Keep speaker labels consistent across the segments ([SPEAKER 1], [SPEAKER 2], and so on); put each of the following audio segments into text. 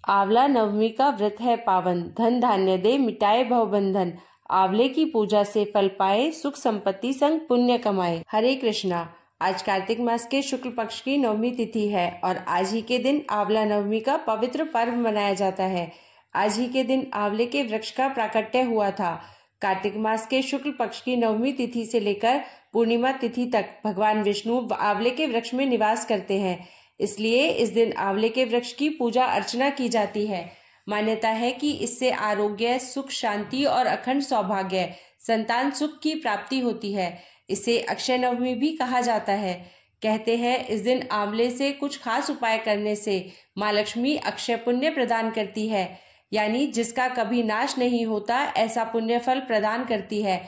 [SPEAKER 1] आंवला नवमी का व्रत है पावन, धन धान्य दे मिटाए भवबंधन। आंवले की पूजा से फल पाए, सुख संपत्ति संग पुण्य कमाए। हरे कृष्णा। आज कार्तिक मास के शुक्ल पक्ष की नवमी तिथि है और आज ही के दिन आंवला नवमी का पवित्र पर्व मनाया जाता है। आज ही के दिन आंवले के वृक्ष का प्राकट्य हुआ था। कार्तिक मास के शुक्ल पक्ष की नवमी तिथि से लेकर पूर्णिमा तिथि तक भगवान विष्णु आंवले के वृक्ष में निवास करते हैं, इसलिए इस दिन आंवले के वृक्ष की पूजा अर्चना की जाती है। मान्यता है कि इससे आरोग्य, सुख, शांति और अखंड सौभाग्य, संतान सुख की प्राप्ति होती है। इसे अक्षय नवमी भी कहा जाता है। कहते हैं इस दिन आंवले से कुछ खास उपाय करने से माँ लक्ष्मी अक्षय पुण्य प्रदान करती है, यानी जिसका कभी नाश नहीं होता ऐसा पुण्य फल प्रदान करती है।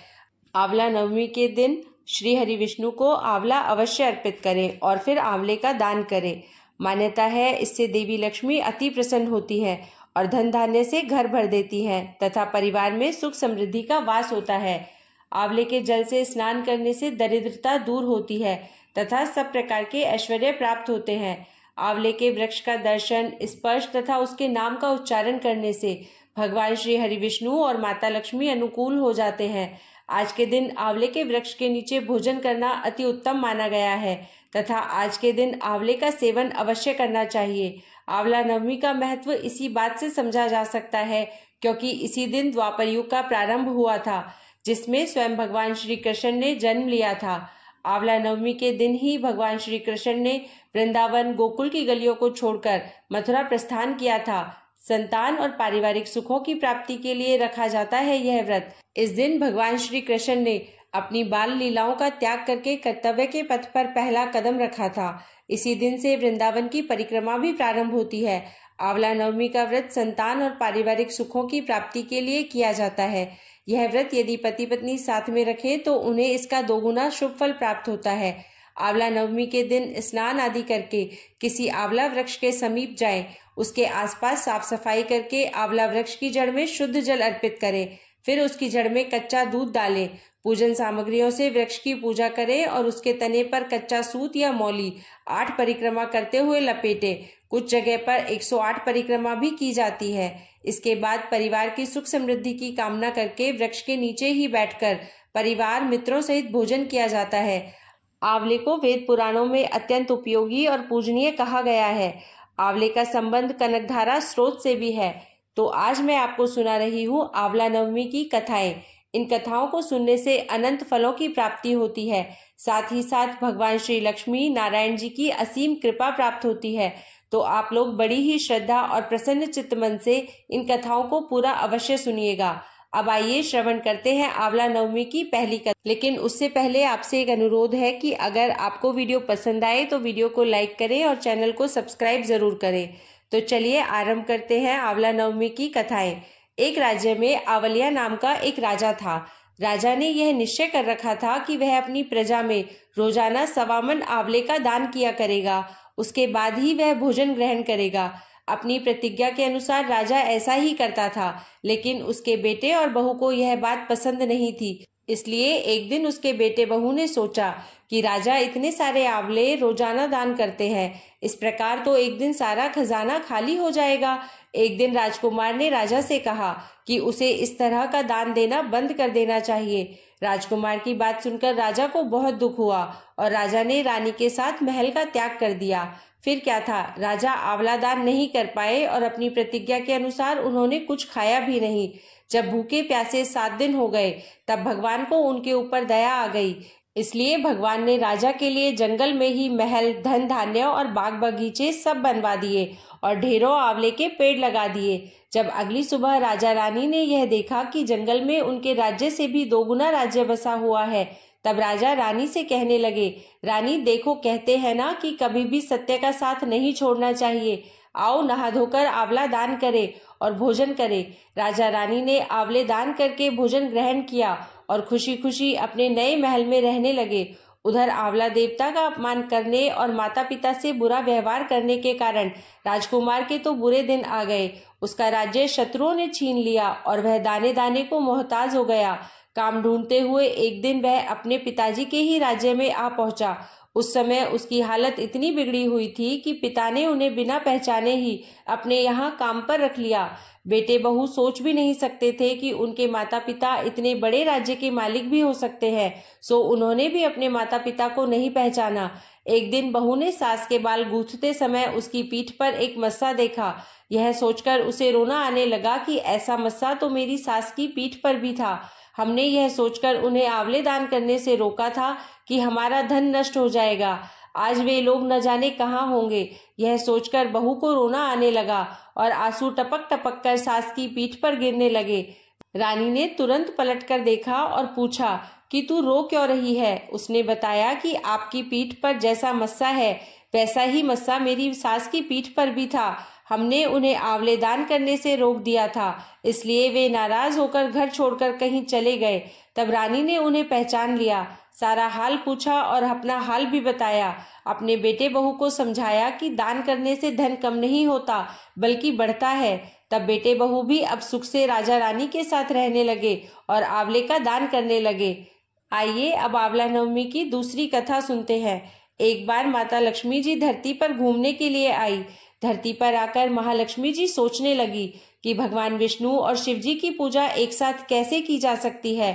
[SPEAKER 1] आंवला नवमी के दिन श्री हरि विष्णु को आंवला अवश्य अर्पित करें और फिर आंवले का दान करें। मान्यता है इससे देवी लक्ष्मी अति प्रसन्न होती है और धन धान्य से घर भर देती हैं तथा परिवार में सुख समृद्धि का वास होता है। आंवले के जल से स्नान करने से दरिद्रता दूर होती है तथा सब प्रकार के ऐश्वर्य प्राप्त होते हैं। आंवले के वृक्ष का दर्शन, स्पर्श तथा उसके नाम का उच्चारण करने से भगवान श्री हरि विष्णु और माता लक्ष्मी अनुकूल हो जाते हैं। आज के दिन आंवले के वृक्ष के नीचे भोजन करना अति उत्तम माना गया है तथा आज के दिन आंवले का सेवन अवश्य करना चाहिए। आंवला नवमी का महत्व इसी बात से समझा जा सकता है क्योंकि इसी दिन द्वापर युग का प्रारंभ हुआ था, जिसमें स्वयं भगवान श्री कृष्ण ने जन्म लिया था। आंवला नवमी के दिन ही भगवान श्री कृष्ण ने वृंदावन गोकुल की गलियों को छोड़कर मथुरा प्रस्थान किया था। संतान और पारिवारिक सुखों की प्राप्ति के लिए रखा जाता है यह व्रत। इस दिन भगवान श्री कृष्ण ने अपनी बाल लीलाओं का त्याग करके कर्तव्य के पथ पर पहला कदम रखा था। इसी दिन से वृंदावन की परिक्रमा भी प्रारंभ होती है। आंवला नवमी का व्रत संतान और पारिवारिक सुखों की प्राप्ति के लिए किया जाता है। यह व्रत यदि पति पत्नी साथ में रखे तो उन्हें इसका दोगुना शुभ फल प्राप्त होता है। आंवला नवमी के दिन स्नान आदि करके किसी आंवला वृक्ष के समीप जाएं, उसके आसपास साफ सफाई करके आंवला वृक्ष की जड़ में शुद्ध जल अर्पित करें, फिर उसकी जड़ में कच्चा दूध डालें। पूजन सामग्रियों से वृक्ष की पूजा करें और उसके तने पर कच्चा सूत या मौली 8 परिक्रमा करते हुए लपेटें। कुछ जगह पर 108 परिक्रमा भी की जाती है। इसके बाद परिवार की सुख समृद्धि की कामना करके वृक्ष के नीचे ही बैठकर परिवार मित्रों सहित भोजन किया जाता है। आंवले को वेद पुराणों में अत्यंत उपयोगी और पूजनीय कहा गया है। आंवले का संबंध कनकधारा स्रोत से भी है। तो आज मैं आपको सुना रही हूँ आंवला नवमी की कथाएं। इन कथाओं को सुनने से अनंत फलों की प्राप्ति होती है, साथ ही साथ भगवान श्री लक्ष्मी नारायण जी की असीम कृपा प्राप्त होती है। तो आप लोग बड़ी ही श्रद्धा और प्रसन्न चित्त मन से इन कथाओं को पूरा अवश्य सुनिएगा। अब आइए श्रवण करते हैं आंवला नवमी की पहली कथा। लेकिन उससे पहले आपसे एक अनुरोध है कि अगर आपको वीडियो पसंद आए तो वीडियो को लाइक करें और चैनल को सब्सक्राइब जरूर करें। तो चलिए आरंभ करते हैं आंवला नवमी की कथाएं। एक राज्य में आंवलिया नाम का एक राजा था। राजा ने यह निश्चय कर रखा था कि वह अपनी प्रजा में रोजाना 1.25 मन आंवले का दान किया करेगा, उसके बाद ही वह भोजन ग्रहण करेगा। अपनी प्रतिज्ञा के अनुसार राजा ऐसा ही करता था, लेकिन उसके बेटे और बहू को यह बात पसंद नहीं थी। इसलिए एक दिन उसके बेटे बहू ने सोचा कि राजा इतने सारे आंवले रोजाना दान करते हैं, इस प्रकार तो एक दिन सारा खजाना खाली हो जाएगा। एक दिन राजकुमार ने राजा से कहा कि उसे इस तरह का दान देना बंद कर देना चाहिए। राजकुमार की बात सुनकर राजा को बहुत दुख हुआ और राजा ने रानी के साथ महल का त्याग कर दिया। फिर क्या था, राजा आंवला दान नहीं कर पाए और अपनी प्रतिज्ञा के अनुसार उन्होंने कुछ खाया भी नहीं। जब भूखे प्यासे 7 दिन हो गए तब भगवान को उनके ऊपर दया आ गई। इसलिए भगवान ने राजा के लिए जंगल में ही महल, धन धान्य और बाग बगीचे सब बनवा दिए और ढेरों आंवले के पेड़ लगा दिए। जब अगली सुबह राजा रानी ने यह देखा कि जंगल में उनके राज्य से भी 2 गुना राज्य बसा हुआ है, तब राजा रानी से कहने लगे, रानी देखो, कहते हैं ना कि कभी भी सत्य का साथ नहीं छोड़ना चाहिए। आओ नहा धोकर आंवला दान करें और भोजन करें। राजा रानी ने आंवले दान करके भोजन ग्रहण किया और खुशी खुशी अपने नए महल में रहने लगे। उधर आंवला देवता का अपमान करने और माता पिता से बुरा व्यवहार करने के कारण राजकुमार के तो बुरे दिन आ गए। उसका राज्य शत्रुओं ने छीन लिया और वह दाने दाने को मोहताज हो गया। काम ढूंढते हुए एक दिन वह अपने पिताजी के ही राज्य में आ पहुंचा। उस समय उसकी हालत इतनी बिगड़ी हुई थी कि पिता ने उन्हें बिना पहचाने ही अपने यहाँ काम पर रख लिया। बेटे बहू सोच भी नहीं सकते थे कि उनके माता पिता इतने बड़े राज्य के मालिक भी हो सकते हैं, सो उन्होंने भी अपने माता पिता को नहीं पहचाना। एक दिन बहू ने सास के बाल गूंथते समय उसकी पीठ पर एक मस्सा देखा। यह सोचकर उसे रोना आने लगा कि ऐसा मस्सा तो मेरी सास की पीठ पर भी था। हमने यह सोचकर उन्हें आंवले दान करने से रोका था कि हमारा धन नष्ट हो जाएगा। आज वे लोग न जाने कहाँ होंगे। यह सोचकर बहू को रोना आने लगा और आंसू टपक टपक कर सास की पीठ पर गिरने लगे। रानी ने तुरंत पलटकर देखा और पूछा कि तू रो क्यों रही है। उसने बताया कि आपकी पीठ पर जैसा मस्सा है वैसा ही मस्सा मेरी सास की पीठ पर भी था। हमने उन्हें आंवले दान करने से रोक दिया था, इसलिए वे नाराज होकर घर छोड़कर कहीं चले गए। तब रानी ने उन्हें पहचान लिया, सारा हाल पूछा और अपना हाल भी बताया। अपने बेटे बहू को समझाया कि दान करने से धन कम नहीं होता बल्कि बढ़ता है। तब बेटे बहू भी अब सुख से राजा रानी के साथ रहने लगे और आंवले का दान करने लगे। आइए अब आंवला नवमी की दूसरी कथा सुनते हैं। एक बार माता लक्ष्मी जी धरती पर घूमने के लिए आई। धरती पर आकर महालक्ष्मी जी सोचने लगी कि भगवान विष्णु और शिव जी की पूजा एक साथ कैसे की जा सकती है।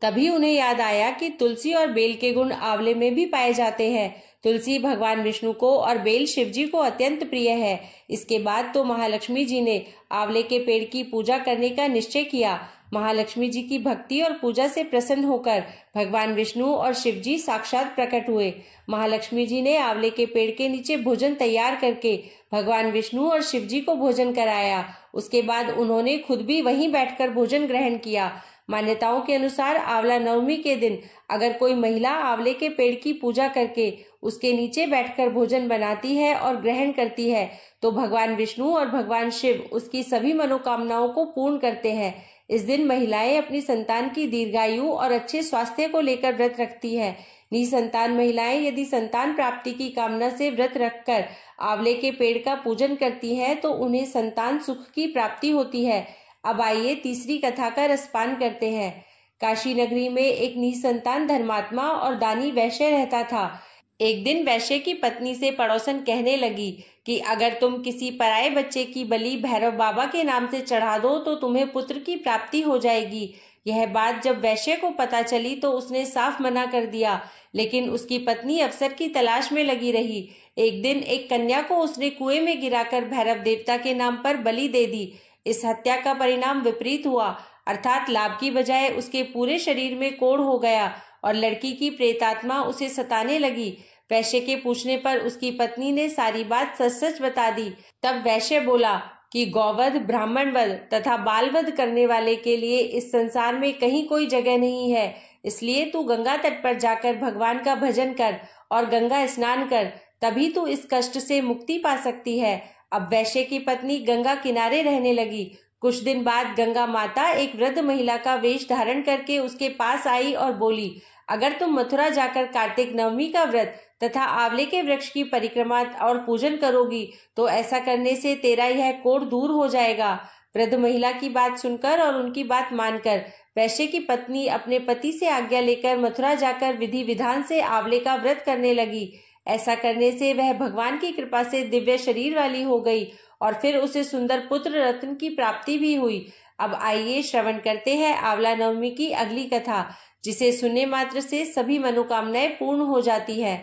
[SPEAKER 1] तभी उन्हें याद आया कि तुलसी और बेल के गुण आंवले में भी पाए जाते हैं। तुलसी भगवान विष्णु को और बेल शिव जी को अत्यंत प्रिय है। इसके बाद तो महालक्ष्मी जी ने आंवले के पेड़ की पूजा करने का निश्चय किया। महालक्ष्मी जी की भक्ति और पूजा से प्रसन्न होकर भगवान विष्णु और शिव जी साक्षात प्रकट हुए। महालक्ष्मी जी ने आंवले के पेड़ के नीचे भोजन तैयार करके भगवान विष्णु और शिव जी को भोजन कराया। उसके बाद उन्होंने खुद भी वहीं बैठकर भोजन ग्रहण किया। मान्यताओं के अनुसार आंवला नवमी के दिन अगर कोई महिला आंवले के पेड़ की पूजा करके उसके नीचे बैठकर भोजन बनाती है और ग्रहण करती है तो भगवान विष्णु और भगवान शिव उसकी सभी मनोकामनाओं को पूर्ण करते हैं। इस दिन महिलाएं अपनी संतान की दीर्घायु और अच्छे स्वास्थ्य को लेकर व्रत रखती हैं। निसंतान महिलाएं यदि संतान प्राप्ति की कामना से व्रत रखकर आंवले के पेड़ का पूजन करती हैं तो उन्हें संतान सुख की प्राप्ति होती है। अब आइए तीसरी कथा का रसपान करते हैं। काशी नगरी में एक निसंतान धर्मात्मा और दानी वैश्य रहता था। एक दिन वैश्य की पत्नी से पड़ोसन कहने लगी कि अगर तुम किसी पराये बच्चे की बलि भैरव बाबा के नाम से चढ़ा दो तो तुम्हें पुत्र की प्राप्ति हो जाएगी। यह बात जब वैश्य को पता चली तो उसने साफ मना कर दिया, लेकिन उसकी पत्नी अवसर की तलाश में लगी रही। एक दिन एक कन्या को उसने कुएं में गिराकर भैरव देवता के नाम पर बलि दे दी। इस हत्या का परिणाम विपरीत हुआ, अर्थात लाभ की बजाय उसके पूरे शरीर में कोढ़ हो गया और लड़की की प्रेतात्मा उसे सताने लगी। वैश्य के पूछने पर उसकी पत्नी ने सारी बात सच सच बता दी। तब वैश्य बोला कि गौवध, ब्राह्मणवध तथा बालवध करने वाले के लिए इस संसार में कहीं कोई जगह नहीं है। इसलिए तू गंगा तट पर जाकर भगवान का भजन कर और गंगा स्नान कर, तभी तू इस कष्ट से मुक्ति पा सकती है। अब वैश्य की पत्नी गंगा किनारे रहने लगी। कुछ दिन बाद गंगा माता एक वृद्ध महिला का वेश धारण करके उसके पास आई और बोली, अगर तुम मथुरा जाकर कार्तिक नवमी का व्रत तथा आंवले के वृक्ष की परिक्रमा और पूजन करोगी तो ऐसा करने से तेरा यह कोढ़ दूर हो जाएगा। वृद्ध महिला की बात सुनकर और उनकी बात मानकर वैश्य की पत्नी अपने पति से आज्ञा लेकर मथुरा जाकर विधि विधान से आंवले का व्रत करने लगी। ऐसा करने से वह भगवान की कृपा से दिव्य शरीर वाली हो गई और फिर उसे सुंदर पुत्र रत्न की प्राप्ति भी हुई। अब आइए श्रवण करते हैं आंवला नवमी की अगली कथा, जिसे सुनने मात्र से सभी मनोकामनाएं पूर्ण हो जाती है।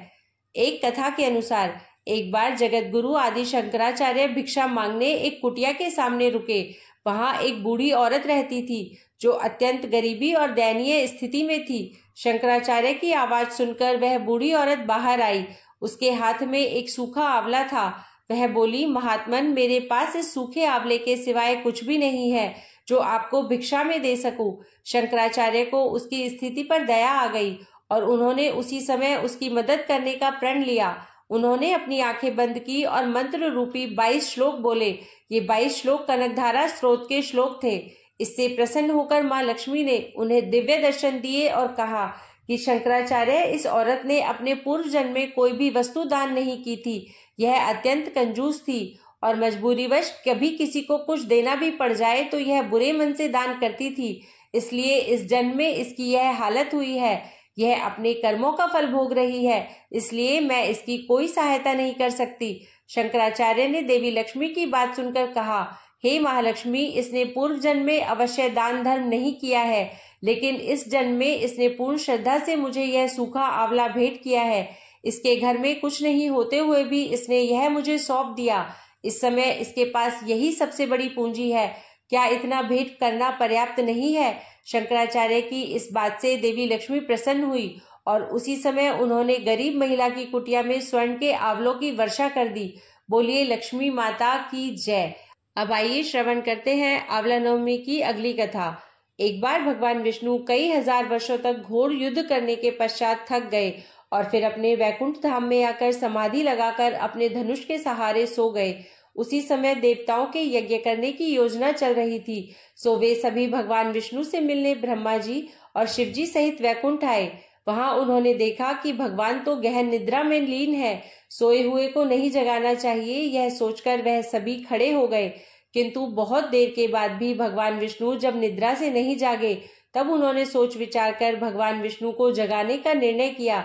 [SPEAKER 1] एक कथा के अनुसार एक बार जगत गुरु आदि शंकराचार्य भिक्षा मांगने एक कुटिया के सामने रुके। वहां एक बूढ़ी औरत रहती थी जो अत्यंत गरीबी और दयनीय स्थिति में थी। शंकराचार्य की आवाज सुनकर वह बूढ़ी औरत बाहर आई। उसके हाथ में एक सूखा आंवला था। वह बोली, महात्मन, मेरे पास इस सूखे आंवले के सिवाय कुछ भी नहीं है जो आपको भिक्षा में दे सकूं। शंकराचार्य को उसकी स्थिति पर दया आ गई और उन्होंने उसी समय उसकी मदद करने का प्रण लिया। उन्होंने अपनी आंखें बंद की और मंत्र रूपी 22 श्लोक बोले। ये 22 श्लोक कनकधारा स्रोत के श्लोक थे। इससे प्रसन्न होकर माँ लक्ष्मी ने उन्हें दिव्य दर्शन दिए और कहा कि शंकराचार्य, इस औरत ने अपने पूर्व जन्म में कोई भी वस्तु दान नहीं की थी। यह अत्यंत कंजूस थी और मजबूरीवश कभी किसी को कुछ देना भी पड़ जाए तो यह बुरे मन से दान करती थी, इसलिए इस जन्म में इसकी यह हालत हुई है। यह अपने कर्मों का फल भोग रही है, इसलिए मैं इसकी कोई सहायता नहीं कर सकती। शंकराचार्य ने देवी लक्ष्मी की बात सुनकर कहा, हे महालक्ष्मी, इसने पूर्व जन्म में अवश्य दान धर्म नहीं किया है, लेकिन इस जन्म में इसने पूर्ण श्रद्धा से मुझे यह सूखा आंवला भेंट किया है। इसके घर में कुछ नहीं होते हुए भी इसने यह मुझे सौंप दिया। इस समय इसके पास यही सबसे बड़ी पूंजी है। क्या इतना भेंट करना पर्याप्त नहीं है? शंकराचार्य की इस बात से देवी लक्ष्मी प्रसन्न हुई और उसी समय उन्होंने गरीब महिला की कुटिया में स्वर्ण के आंवलों की वर्षा कर दी। बोलिए लक्ष्मी माता की जय। अब आइए श्रवण करते हैं आंवला नवमी की अगली कथा। एक बार भगवान विष्णु कई हजार वर्षों तक घोर युद्ध करने के पश्चात थक गए और फिर अपने वैकुंठ धाम में आकर समाधि लगाकर अपने धनुष के सहारे सो गए। उसी समय देवताओं के यज्ञ करने की योजना चल रही थी, सो वे सभी भगवान विष्णु से मिलने ब्रह्मा जी और शिव जी सहित वैकुंठ आए। वहां उन्होंने देखा कि भगवान तो गहन निद्रा में लीन है, सोए हुए को नहीं जगाना चाहिए, यह सोचकर वह सभी खड़े हो गए। किंतु बहुत देर के बाद भी भगवान विष्णु जब निद्रा से नहीं जागे, तब उन्होंने सोच विचार कर भगवान विष्णु को जगाने का निर्णय किया।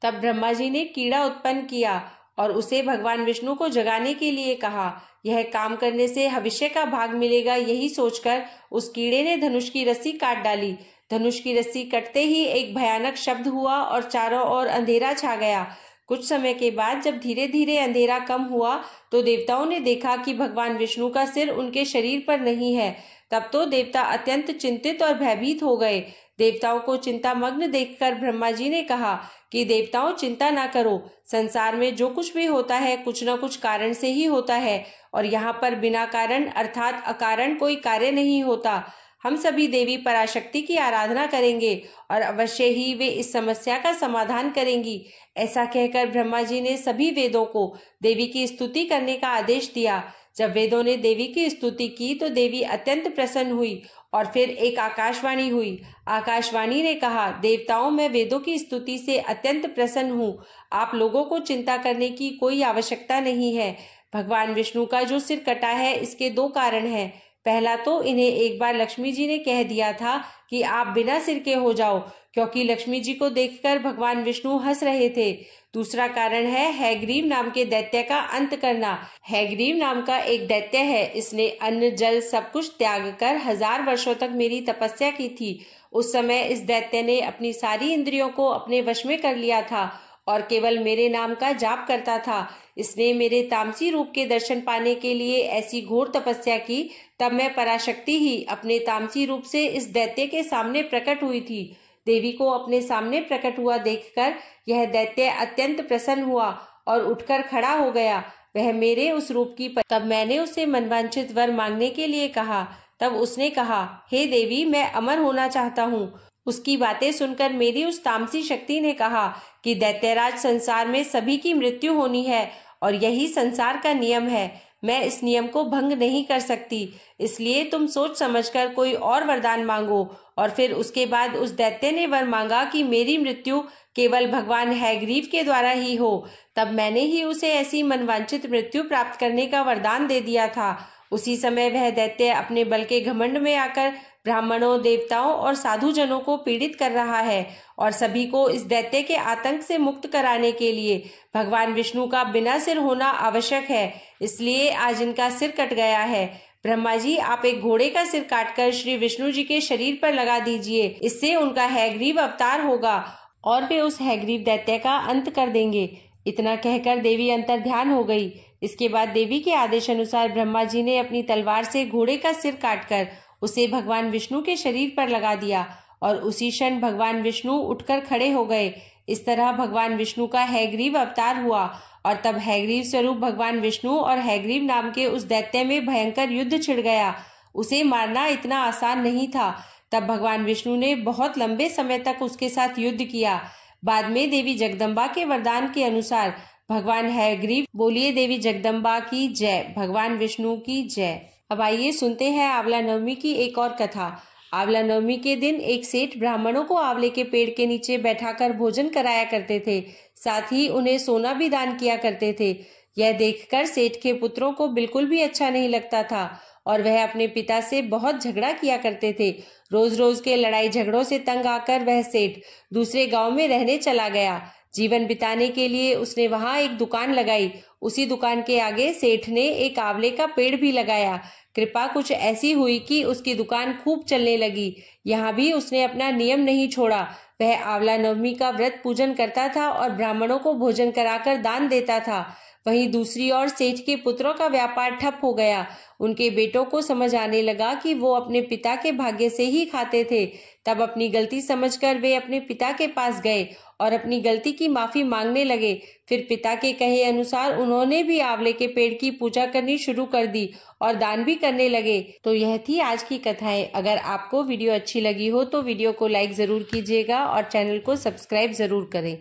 [SPEAKER 1] तब ब्रह्मा जी ने कीड़ा उत्पन्न किया और उसे भगवान विष्णु को जगाने के लिए कहा। यह काम करने से भविष्य का भाग मिलेगा, यही सोचकर उस कीड़े ने धनुष की रस्सी काट डाली। धनुष की रस्सी कटते ही एक भयानक शब्द हुआ और चारों ओर अंधेरा छा गया। कुछ समय के बाद जब धीरे धीरे अंधेरा कम हुआ तो देवताओं ने देखा कि भगवान विष्णु का सिर उनके शरीर पर नहीं है। तब तो देवता अत्यंत चिंतित और भयभीत हो गए। देवताओं को चिंतामग्न देखकर ब्रह्मा जी ने कहा कि देवताओं, चिंता ना करो, संसार में जो कुछ भी होता है कुछ न कुछ कारण से ही होता है और यहाँ पर बिना कारण अर्थात अकारण कोई कार्य नहीं होता। हम सभी देवी पराशक्ति की आराधना करेंगे और अवश्य ही वे इस समस्या का समाधान करेंगी। ऐसा कहकर ब्रह्मा जी ने सभी वेदों को देवी की स्तुति करने का आदेश दिया। जब वेदों ने देवी की स्तुति की तो देवी अत्यंत प्रसन्न हुई और फिर एक आकाशवाणी हुई। आकाशवाणी ने कहा, देवताओं, मैं वेदों की स्तुति से अत्यंत प्रसन्न हूँ। आप लोगों को चिंता करने की कोई आवश्यकता नहीं है। भगवान विष्णु का जो सिर कटा है इसके दो कारण हैं। पहला तो इन्हें एक बार लक्ष्मी जी ने कह दिया था कि आप बिना सिर के हो जाओ, क्योंकि लक्ष्मी जी को देखकर भगवान विष्णु हंस रहे थे। दूसरा कारण है हैग्रीव नाम के दैत्य का अंत करना। हैग्रीव नाम का एक दैत्य है, इसने अन्न जल सब कुछ त्याग कर 1000 वर्षों तक मेरी तपस्या की थी। उस समय इस दैत्य ने अपनी सारी इंद्रियों को अपने वश में कर लिया था और केवल मेरे नाम का जाप करता था। इसने मेरे तामसी रूप के दर्शन पाने के लिए ऐसी घोर तपस्या की। तब मैं पराशक्ति ही अपने तामसी रूप से इस दैत्य के सामने प्रकट हुई थी। देवी को अपने सामने प्रकट हुआ देखकर यह दैत्य अत्यंत प्रसन्न हुआ और उठकर खड़ा हो गया। वह मेरे उस रूप की तब मैंने उसे मनवांछित वर मांगने के लिए कहा। तब उसने कहा, हे देवी, मैं अमर होना चाहता हूँ। उसकी बातें सुनकर मेरी उस तामसी शक्ति ने कहा कि दैत्यराज, संसार में सभी की मृत्यु होनी है और यही संसार का नियम है। मैं इस नियम को भंग नहीं कर सकती, इसलिए तुम सोच समझकर कोई और वरदान मांगो। और फिर उसके बाद उस दैत्य ने वर मांगा कि मेरी मृत्यु केवल भगवान हैग्रीव के द्वारा ही हो। तब मैंने ही उसे ऐसी मनवांछित मृत्यु प्राप्त करने का वरदान दे दिया था। उसी समय वह दैत्य अपने बल के घमंड में आकर ब्राह्मणों, देवताओं और साधु जनों को पीड़ित कर रहा है और सभी को इस दैत्य के आतंक से मुक्त कराने के लिए भगवान विष्णु का बिना सिर होना आवश्यक है। इसलिए आज इनका सिर कट गया है। ब्रह्मा जी, आप एक घोड़े का सिर काटकर श्री विष्णु जी के शरीर पर लगा दीजिए, इससे उनका हैग्रीव अवतार होगा और वे उस हैग्रीव दैत्य का अंत कर देंगे। इतना कहकर देवी अंतर्ध्यान हो गई। इसके बाद देवी के आदेश अनुसार ब्रह्मा जी ने अपनी तलवार से घोड़े का सिर काटकर उसे भगवान विष्णु के शरीर पर लगा दिया और उसी क्षण भगवान विष्णु उठकर खड़े हो गए। इस तरह भगवान विष्णु का हैग्रीव अवतार हुआ और तब हैग्रीव स्वरूप भगवान विष्णु और हैग्रीव नाम के उस दैत्य में भयंकर युद्ध छिड़ गया। उसे मारना इतना आसान नहीं था। तब भगवान विष्णु ने बहुत लंबे समय तक उसके साथ युद्ध किया। बाद में देवी जगदम्बा के वरदान के अनुसार भगवान हैग्रीव, बोलिए देवी जगदम्बा की जय, भगवान विष्णु की जय। अब आइए सुनते हैं आंवला नवमी की एक और कथा। आंवला नवमी के दिन एक सेठ ब्राह्मणों को आंवले के पेड़ के नीचे बैठाकर भोजन कराया करते थे, साथ ही उन्हें सोना भी दान किया करते थे। यह देखकर सेठ के पुत्रों को बिल्कुल भी अच्छा नहीं लगता था और वह अपने पिता से बहुत झगड़ा किया करते थे। रोज रोज के लड़ाई झगड़ों से तंग आकर वह सेठ दूसरे गांव में रहने चला गया। जीवन बिताने के लिए उसने वहां एक दुकान लगाई। उसी दुकान के आगे सेठ ने एक आंवले का पेड़ भी लगाया। कृपा कुछ ऐसी हुई कि उसकी दुकान खूब चलने लगी। यहाँ भी उसने अपना नियम नहीं छोड़ा। वह आंवला नवमी का व्रत पूजन करता था और ब्राह्मणों को भोजन कराकर दान देता था। वहीं दूसरी ओर सेठ के पुत्रों का व्यापार ठप हो गया। उनके बेटों को समझ आने लगा कि वो अपने पिता के भाग्य से ही खाते थे। तब अपनी गलती समझकर वे अपने पिता के पास गए और अपनी गलती की माफी मांगने लगे। फिर पिता के कहे अनुसार उन्होंने भी आंवले के पेड़ की पूजा करनी शुरू कर दी और दान भी करने लगे। तो यह थी आज की कथाएं। अगर आपको वीडियो अच्छी लगी हो तो वीडियो को लाइक जरूर कीजिएगा और चैनल को सब्सक्राइब जरूर करें।